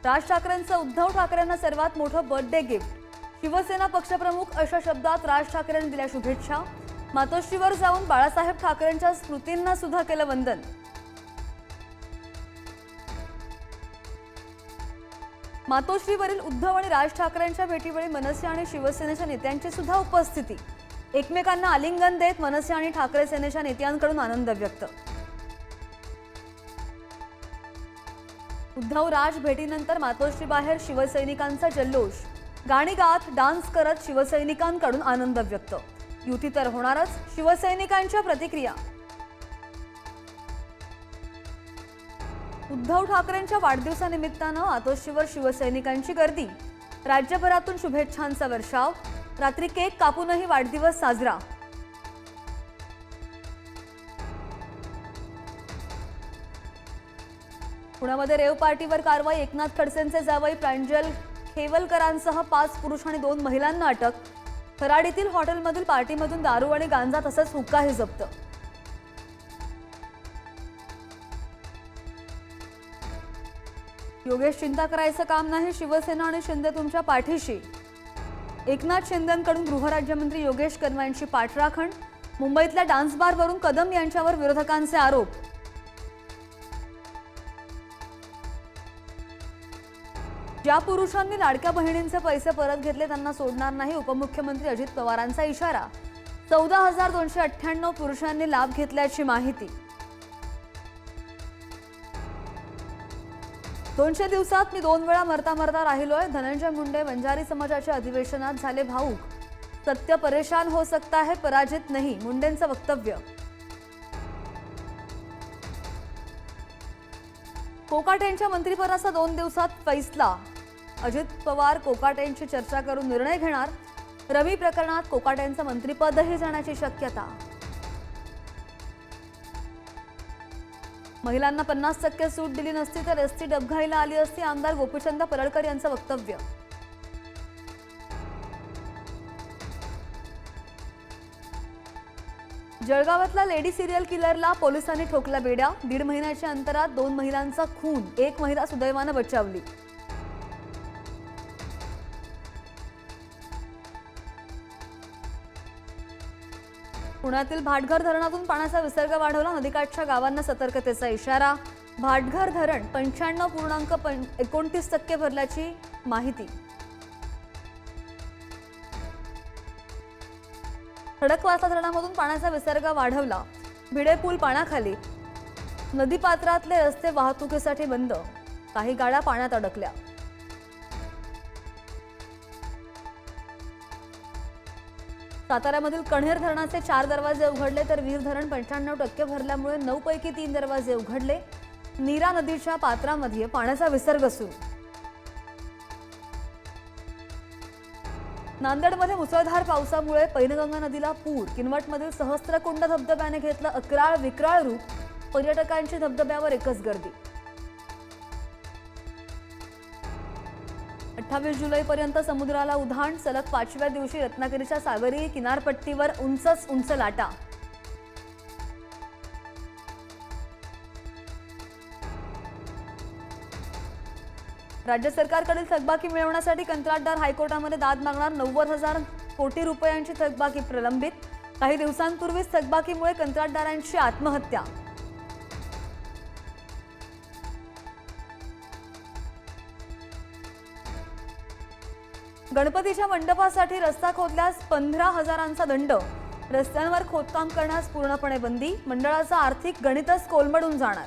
राज ठाकरेंचं उद्धव ठाकरेंना सर्वात मोठं birthday gift. Shiv Sena पक्षप्रमुख अशा शब्दात राज ठाकरेंनी दिल्या शुभेच्छा। मातोश्रीवर जाऊन बाळासाहेब ठाकरेंच्या स्मृतींना सुद्धा केलं वंदन। मातोश्रीवरील उद्धव आणि राज ठाकरेंच्या भेटीवेळी मनसे आणि शिवसेनेच्या नेत्यांची सुद्धा उपस्थिती। एकमेकांना आलिंगन देत मनसे आणि ठाकरे सेनेच्या नेत्यांकडून आनंद व्यक्त। उद्धव राज भेटीनंतर मातोश्री बाहेर शिवसैनिकांचा जल्लोष। गाणी गात डान्स करत शिवसैनिकांकडून आनंद व्यक्त। युती तर होणारच, शिवसैनिकांच्या प्रतिक्रिया। उद्धव ठाकरेंच्या वाढदिवसानिमित्तानं मातोश्रीवर शिवसैनिकांची गर्दी। राज्यभरातून शुभेच्छांचा वर्षाव। रात्री केक कापूनही वाढदिवस साजरा। पुण्यामध्ये रेव पार्टीवर कारवाई। एकनाथ खडसेंचे जावई प्रांजल खेवलकरांसह 5 पुरुष आणि 2 महिलांना अटक। खराडीतील हॉटेलमधील पार्टीमधून दारू आणि गांजा तसंच हुक्काही जप्त। योगेश, चिंता करायचं काम नाही, शिवसेना आणि शिंदे तुमच्या पाठीशी। एकनाथ शिंदेंकडून गृहराज्यमंत्री योगेश कर्मा यांची पाठराखण। मुंबईतल्या डान्स बारवरून कदम यांच्यावर विरोधकांचे आरोप। ज्या पुरुषांनी लाडक्या बहिणींचे पैसे परत घेतले त्यांना सोडणार नाही, उपमुख्यमंत्री अजित पवारांचा इशारा। 14,298 पुरुषांनी लाभ घेतल्याची माहिती। 200 दिवसात मी 2 वेळा मरता राहिलोय। धनंजय मुंडे बंजारी समाजाच्या अधिवेशनात झाले भावूक। सत्य परेशान हो सकता है, पराजित नहीं, मुंडेंचं वक्तव्य। कोकाटेंच्या मंत्रिपदाचा 2 दिवसात फैसला। अजित पवार कोकाटेंची चर्चा करून निर्णय घेणार। रवी प्रकरणात कोकाटेंचं मंत्रिपदही जाण्याची शक्यता। महिलांना 50% सूट दिली नसती तर एसटी डबघाईला आली असती, आमदार गोपीचंद पडळकर यांचं वक्तव्य। जळगावातला लेडी सिरियल किलरला पोलिसांनी ठोकला बेड्या। 1.5 महिन्याच्या अंतरात 2 महिलांचा खून, 1 महिला सुदैवानं बचावली। पुण्यातील भाटघर धरणातून पाण्याचा विसर्ग वाढवला। नदीकाठच्या गावांना सतर्कतेचा इशारा। भाटघर धरण 95.29% भरल्याची माहिती। खडकवासला धरणामधून पाण्याचा विसर्ग वाढवला। भिडे पूल पाण्याखाली। नदीपात्रातले रस्ते वाहतुकीसाठी बंद। काही गाड्या पाण्यात अडकल्या। साताऱ्यामधील कण्हेर धरणाचे 4 दरवाजे उघडले तर वीर धरण 95% भरल्यामुळे 9 पैकी 3 दरवाजे उघडले। नीरा नदीच्या पात्रामध्ये पाण्याचा विसर्ग सुरू। नांदेडमध्ये मुसळधार पावसामुळे पैनगंगा नदीला पूर। किनवटमधील सहस्त्रकुंड धबधब्याने घेतलं अक्राळ विक्राळ रूप। पर्यटकांची धबधब्यावर एकच गर्दी। 28 जुलैपर्यंत समुद्राला उधाण। सलग 5व्या दिवशी रत्नागिरीच्या सागरी किनारपट्टीवर उंचच उंच लाटा। राज्य सरकारकडील थकबाकी मिळवण्यासाठी कंत्राटदार हायकोर्टामध्ये दाद मागणार। 90,000 कोटी रुपयांची थकबाकी प्रलंबित। काही दिवसांपूर्वीच थकबाकीमुळे कंत्राटदारांची आत्महत्या। गणपतीच्या मंडपासाठी रस्ता खोदल्यास 15,000चा दंड। रस्त्यांवर खोदकाम करण्यास पूर्णपणे बंदी। मंडळाचं आर्थिक गणितच कोलमडून जाणार।